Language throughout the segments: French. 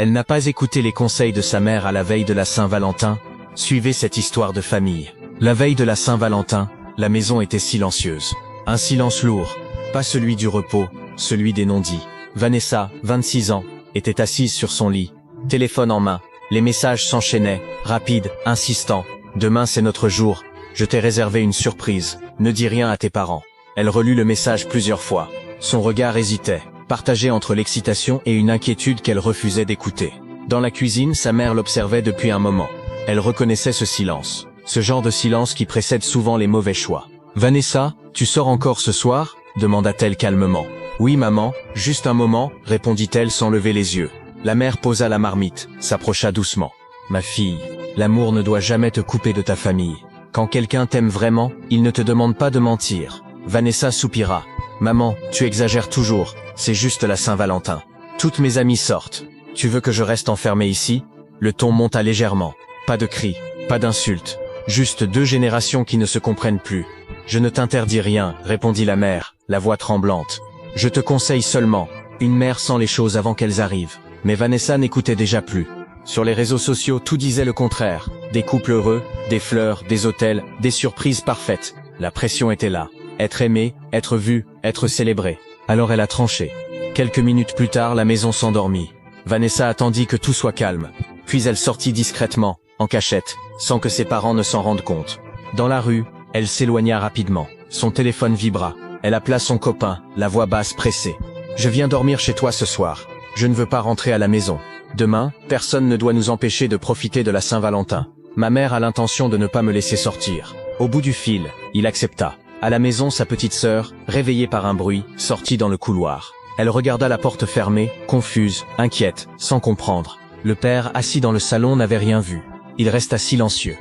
Elle n'a pas écouté les conseils de sa mère à la veille de la Saint-Valentin. Suivez cette histoire de famille. La veille de la Saint-Valentin, la maison était silencieuse. Un silence lourd, pas celui du repos, celui des non-dits. Vanessa, 26 ans, était assise sur son lit, téléphone en main. Les messages s'enchaînaient, rapides, insistants. Demain c'est notre jour, je t'ai réservé une surprise, ne dis rien à tes parents. Elle relut le message plusieurs fois. Son regard hésitait, partagé entre l'excitation et une inquiétude qu'elle refusait d'écouter. Dans la cuisine, sa mère l'observait depuis un moment. Elle reconnaissait ce silence, ce genre de silence qui précède souvent les mauvais choix. « Vanessa, tu sors encore ce soir ?» demanda-t-elle calmement. « Oui maman, juste un moment » répondit-elle sans lever les yeux. La mère posa la marmite, s'approcha doucement. « Ma fille, l'amour ne doit jamais te couper de ta famille. Quand quelqu'un t'aime vraiment, il ne te demande pas de mentir. » Vanessa soupira. « Maman, tu exagères toujours, c'est juste la Saint-Valentin. Toutes mes amies sortent. Tu veux que je reste enfermé ici ?» Le ton monta légèrement. Pas de cris, pas d'insultes. Juste deux générations qui ne se comprennent plus. « Je ne t'interdis rien, » répondit la mère, la voix tremblante. « Je te conseille seulement. Une mère sent les choses avant qu'elles arrivent. » Mais Vanessa n'écoutait déjà plus. Sur les réseaux sociaux, tout disait le contraire. Des couples heureux, des fleurs, des hôtels, des surprises parfaites. La pression était là. Être aimé, être vu, être célébré. Alors elle a tranché. Quelques minutes plus tard, la maison s'endormit. Vanessa attendit que tout soit calme. Puis elle sortit discrètement, en cachette, sans que ses parents ne s'en rendent compte. Dans la rue, elle s'éloigna rapidement. Son téléphone vibra. Elle appela son copain, la voix basse pressée. « Je viens dormir chez toi ce soir. Je ne veux pas rentrer à la maison. Demain, personne ne doit nous empêcher de profiter de la Saint-Valentin. Ma mère a l'intention de ne pas me laisser sortir. » Au bout du fil, il accepta. À la maison, sa petite sœur, réveillée par un bruit, sortit dans le couloir. Elle regarda la porte fermée, confuse, inquiète, sans comprendre. Le père, assis dans le salon, n'avait rien vu. Il resta silencieux.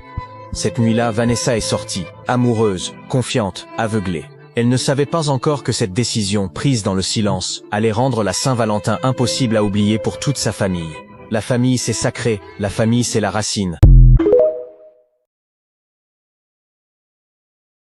Cette nuit-là, Vanessa est sortie, amoureuse, confiante, aveuglée. Elle ne savait pas encore que cette décision, prise dans le silence, allait rendre la Saint-Valentin impossible à oublier pour toute sa famille. La famille c'est sacré, la famille c'est la racine.